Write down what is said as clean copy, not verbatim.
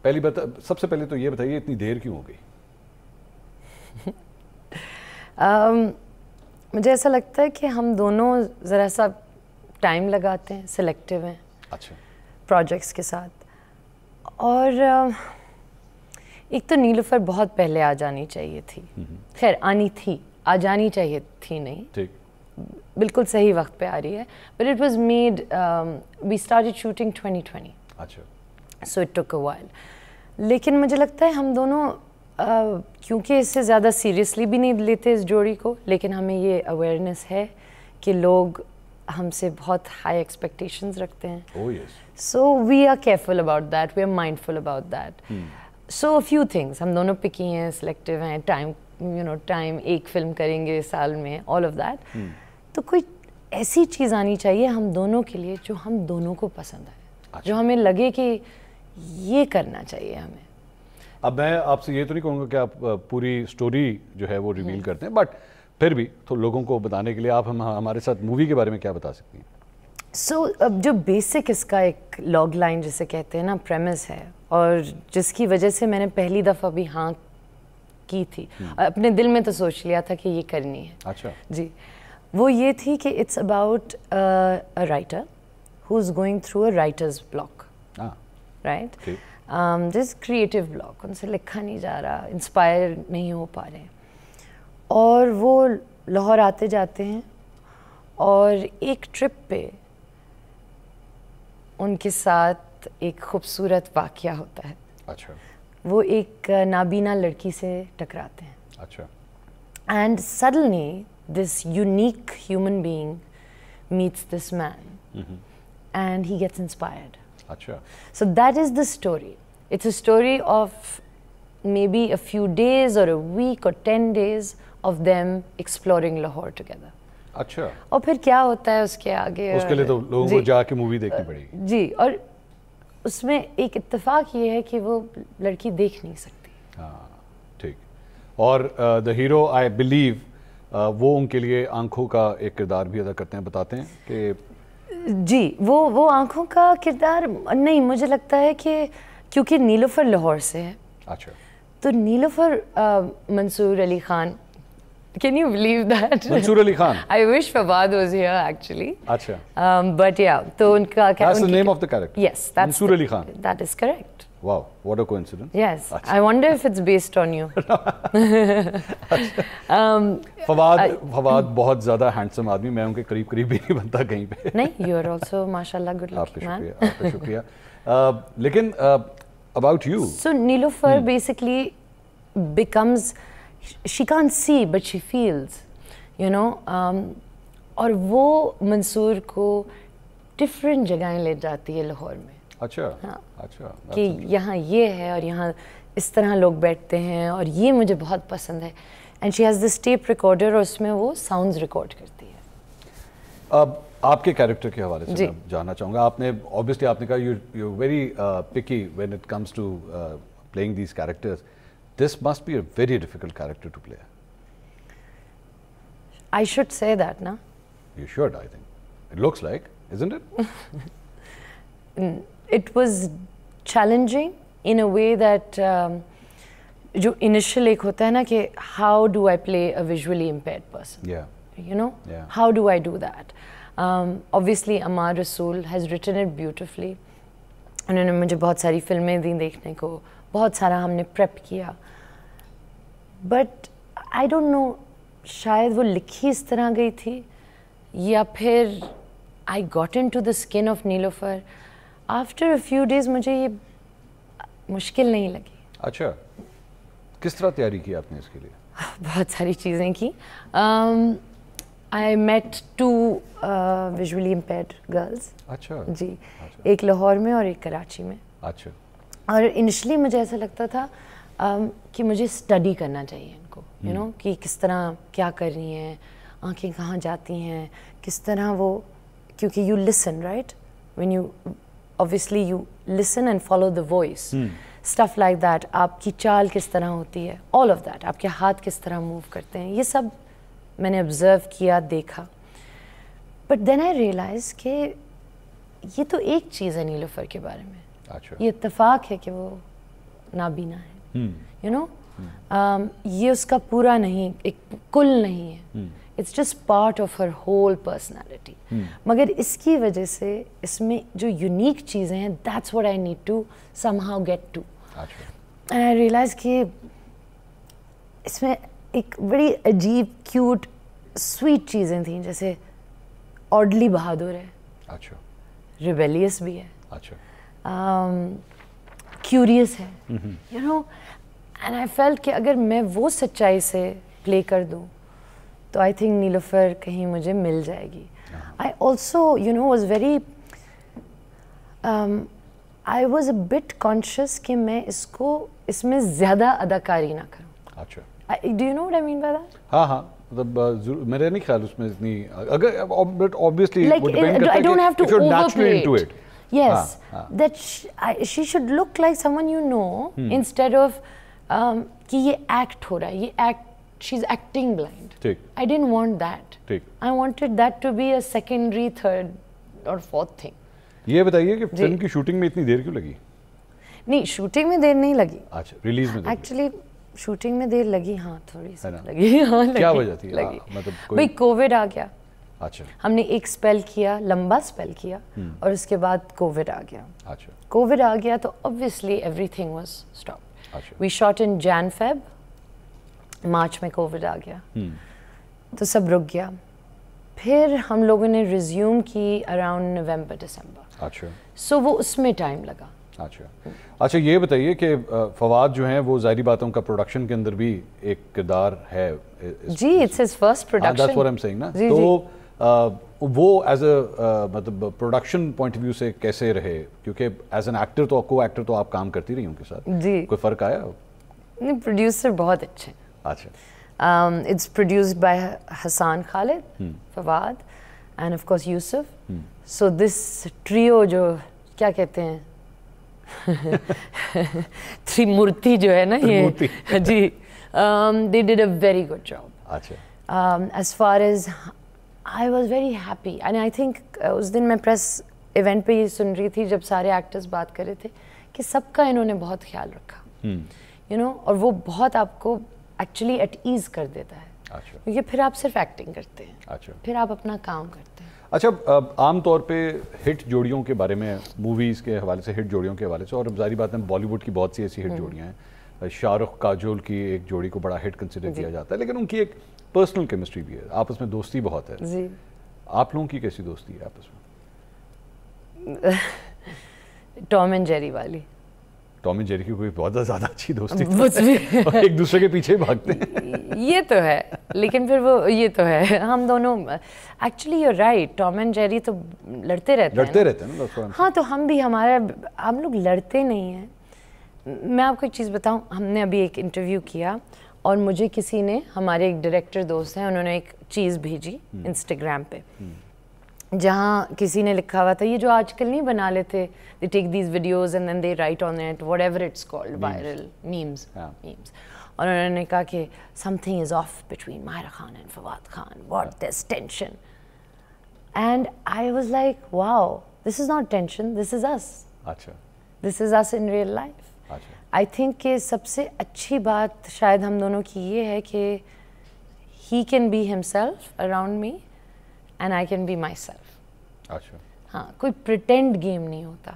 پہلی بات سب سے پہلے تو یہ بتائیے اتنی دیر کیوں ہو گئی؟ مجھے ایسا لگتا ہے کہ ہم دونوں ذرا سا ٹائم لگاتے ہیں، سلیکٹیو ہیں اچھا پروجیکٹس کے ساتھ. اور ایک تو نیلوفر بہت پہلے آ جانی چاہیے تھی، خیر آنی تھی، آ جانی چاہیے تھی نہیں، ٹھیک بالکل صحیح وقت پہ آ رہی ہے. But it was made we started shooting 2020. اچھا. So it took a while. لیکن مجھے لگتا ہے ہم دونوں کیونکہ اس سے زیادہ سیریسلی بھی نہیں لیتے اس جوڑی کو، لیکن ہمیں یہ اویئرنیس ہے کہ لوگ ہم سے بہت ہائی ایکسپیکٹیشنز رکھتے ہیں. Oh yes. So we are careful about that, we are mindful about that. So few things, ہم دونوں پکی ہیں، سلیکٹیو ہیں، ٹائم ایک فلم کریں گے سال میں، آل آف دیٹ. تو کوئی ایسی چیز آنی چاہیے ہم دونوں کے لیے جو ہم دونوں کو پسند آئے، جو ہمیں لگے کہ یہ کرنا چاہیے ہمیں. اب میں آپ سے یہ تو نہیں کہوں گا کہ آپ پوری سٹوری جو ہے وہ ریویل کرتے ہیں، بٹ پھر بھی تو لوگوں کو بتانے کے لیے آپ ہمارے ساتھ مووی کے بارے میں کیا بتا سکتی ہیں؟ سو اب جو بیسک اس کا ایک لاگ لائن جسے کہتے ہیں نا، پریمس ہے، اور جس کی وجہ سے میں نے پہلی دفعہ بھی ہاں کی تھی، اپنے دل میں تو سوچ لیا تھا کہ یہ کرنی ہے. اچھا جی. وہ یہ تھی کہ it's about a writer who is going through a writer's block. Right, this creative block, ان سے لکھا نہیں جا رہا، انسپائر نہیں ہو پا رہے، اور وہ لاہور آتے جاتے ہیں، اور ایک ٹرپ پہ ان کے ساتھ ایک خوبصورت واقعہ ہوتا ہے. اچھا. وہ ایک نابینا لڑکی سے ٹکراتے ہیں. اچھا. And suddenly this unique human being meets this man and he gets inspired. اچھا. So that is the story. It's a story of maybe a few days or a week or 10 days of them exploring Lahore together. اچھا. اور پھر کیا ہوتا ہے اس کے آگے، اس کے لیے تو لوگوں کو جا کے مووی دیکھنی پڑے گی. جی. اور اس میں ایک اتفاق یہ ہے کہ وہ لڑکی دیکھ نہیں سکتی. ہاں ٹھیک. اور دا ہیرو آئی بلیو وہ ان کے لیے آنکھوں کا ایک کردار بھی ادا کرتے ہیں، بتاتے ہیں کہ جی وہ آنکھوں کا کردار نہیں، مجھے لگتا ہے کہ کیونکہ نیلوفر لاہور سے ہے. اچھا. تو نیلوفر منصور Ali Khan, can you believe that? Mansoor Ali Khan. I wish Fawad was here actually. اچھا. But yeah, تو ان کا That's the name of the character. Yes, that's Mansoor Ali Khan. That is correct. Wow, what a coincidence. Yes, I wonder if it's based on you. Fawad بہت زیادہ handsome آدمی، میں ان کے قریب قریب بھی نہیں بنتا کہیں پہ. نہیں، you are also mashallah good looking man. آپ کا شکریہ. لیکن about you. So Neelofer basically becomes, she can't see but she feels, you know, اور وہ منصور کو ڈفرینٹ جگہیں لے جاتی ہے لاہور میں. اچھا. ہاں. اچھا. کہ یہاں یہ ہے اور یہاں اس طرح لوگ بیٹھتے ہیں اور یہ مجھے بہت پسند ہے. And she has this tape recorder اور اس میں وہ ساؤنڈز ریکارڈ کرتی ہے. اب آپ کے کیریکٹر کے حوالے سے میں جاننا چاہوں گا. آپ نے obviously آپ نے کہا you're very picky when it comes to playing these characters. This must be a very difficult character to play. I should say that, na? You should, I think. It looks like, isn't it? It was challenging in a way that جو initial ایک ہوتا ہے نا کہ how do I play a visually impaired person? Yeah. You know? Yeah. How do I do that? Obviously Amar Rasool has written it beautifully. انہوں نے مجھے بہت ساری فلمیں دیں دیکھنے کو، بہت سارا ہم نے پریپ کیا. بٹ آئی ڈونٹ نو، شاید وہ لکھی اس طرح گئی تھی یا پھر I got into the skin of Nilofar. After a few days مجھے یہ مشکل نہیں لگی. اچھا. کس طرح تیاری کی آپ نے اس کے لیے؟ بہت ساری چیزیں کی. آئی میٹ 2 ویژولی امپیئرڈ گرلز. اچھا. جی. ایک لاہور میں اور ایک کراچی میں. اچھا. اور انیشلی مجھے ایسا لگتا تھا کہ مجھے اسٹڈی کرنا چاہیے ان کو، یو نو، کہ کس طرح کیا کر رہی ہیں، آنکھیں کہاں جاتی ہیں، کس طرح وہ، کیونکہ you listen right when you obviously you listen and follow the voice. Stuff like that. آپ کی چال کس طرح ہوتی ہے، all of that. آپ کے ہاتھ کس طرح موو کرتے ہیں، یہ سب میں نے observe کیا، دیکھا. But then I realized کہ یہ تو ایک چیز ہے نیلوفر کے بارے میں. اچھا. یہ اتفاق ہے کہ وہ نابینا ہے, you know, یہ اس کا پورا نہیں, ایک کل نہیں ہے, it's just part of her whole personality. مگر اس کی وجہ سے اس میں جو یونیک چیزیں ہیں, that's what I need to somehow get to. And I realized کہ اس میں ایک بڑی عجیب کیوٹ سویٹ چیزیں تھیں, جیسے آڈلی بہادر ہے, اچھا, ریبیلیس بھی ہے, اچھا, کیوریس ہے, you know. And I felt کہ اگر میں وہ سچائی سے پلے کر دوں تو آئی تھنک نیلوفر کہیں مجھے مل جائے گی. I also you know was very I was a bit conscious کہ میں اس میں زیادہ اداکاری نہ کروں. اچھا, do you know what I mean by that? ہاں ہاں, مطلب میرا نہیں خیال اس میں اتنی, اگر obviously like I don't have to overplay it. Yes, that she should look like someone you know instead of کہ یہ ایکٹ ہو رہا ہے, یہ ایکٹ, she's acting blind. ٹھیک, I didn't want that. ٹھیک, I wanted that to be a secondary, third or fourth thing. یہ بتائیے کہ فلم کی شوٹنگ میں اتنی دیر کیوں لگی؟ نہیں, شوٹنگ میں دیر نہیں لگی. اچھا, ریلیز میں ایکچولی شوٹنگ میں دیر لگی, ہاں تھوڑی سی لگی. ہاں, کیا وجہ تھی؟ مطلب بھائی کووڈ آ گیا. اچھا, ہم نے ایک اسپیل کیا, لمبا اسپیل کیا, اور اس کے بعد کووڈ آ گیا. اچھا, کووڈ آ گیا تو obviously everything was stopped. We shot in Jan Feb, March میں کووڈ آ گیا تو سب رک گیا. پھر ہم لوگوں نے ریزیوم کی اراؤنڈ نومبر دسمبر. اچھا, سو وہ اس میں ٹائم لگا. اچھا, اچھا, یہ بتائیے کہ فواد جو ہیں وہ ظاہری باتوں کا پروڈکشن کے اندر بھی ایک کردار ہے. جی, it's his first production. That's what I'm saying نا. تو وہ ایز اے مطلب پروڈکشن پوائنٹ آف ویو سے کیسے رہے؟ کیونکہ ایز این ایکٹر تو کو ایکٹر تو آپ کام کرتی رہی ان کے ساتھ. جی, کوئی فرق آیا؟ نہیں, پروڈیوسر بہت اچھے. اچھا, it's produced by Hassan Khalid, Fawad and of course Yousuf. So this trio جو کیا کہتے ہیں تری مورتی جو ہے نا یہ, جی, they did a very good job. اچھا, as far as I was very happy and I think اس دن میں پریس ایونٹ پہ یہ سن رہی تھی جب سارے ایکٹرز بات کر رہے تھے کہ سب کا انہوں نے بہت خیال رکھا, یو نو, اور وہ بہت آپ کو ایکچولی ایٹ ایز کر دیتا ہے. اچھا, کیونکہ پھر آپ صرف ایکٹنگ کرتے ہیں. اچھا, پھر آپ اپنا کام کرتے ہیں. اچھا, عام طور پہ ہٹ جوڑیوں کے بارے میں, موویز کے حوالے سے ہٹ جوڑیوں کے حوالے سے, اور ظاہری بات ہے بالی ووڈ کی بہت سی ایسی ہٹ جوڑیاں ہیں. شاہ رخ کاجول کی ایک جوڑی کو بڑا ہٹ کنسیڈر کیا جاتا ہے, لیکن ان کی ایک پرسنل کیمسٹری بھی ہے, آپس میں دوستی بہت ہے. جی, آپ لوگوں کی کیسی دوستی ہے آپس میں؟ ٹام اینڈ جیری والی. ٹام اینڈ جیری کی کوئی بہت زیادہ اچھی دوستی ہے, ایک دوسرے کے پیچھے بھاگتے ہیں. یہ تو ہے, لیکن پھر وہ یہ تو ہے, ہم دونوں actually you right, Tom and Jerry تو لڑتے رہتے ہیں نا. ہاں, تو ہم بھی, ہم لوگ لڑتے نہیں ہیں. میں آپ کو ایک چیز بتاؤں, ہم نے ابھی ایک انٹرویو کیا اور مجھے کسی نے, ہمارے ایک ڈائریکٹر دوست ہیں, انہوں نے ایک چیز بھیجی انسٹاگرام پہ جہاں کسی نے لکھا ہوا تھا, یہ جو آج کل نہیں بنا لیتے, they take these videos and then they write on it whatever it's called, viral memes. اور انہوں نے کہا کہ something is off between Mahira Khan and Fawad Khan, what, there's tension. And I was like, wow, this is not tension, this is us. اچھا, this is us in real life. I think کہ سب سے اچھی بات شاید ہم دونوں کی یہ ہے کہ he can be himself around me and I can be myself. اچھا, ہاں, کوئی پریٹینڈ گیم نہیں ہوتا.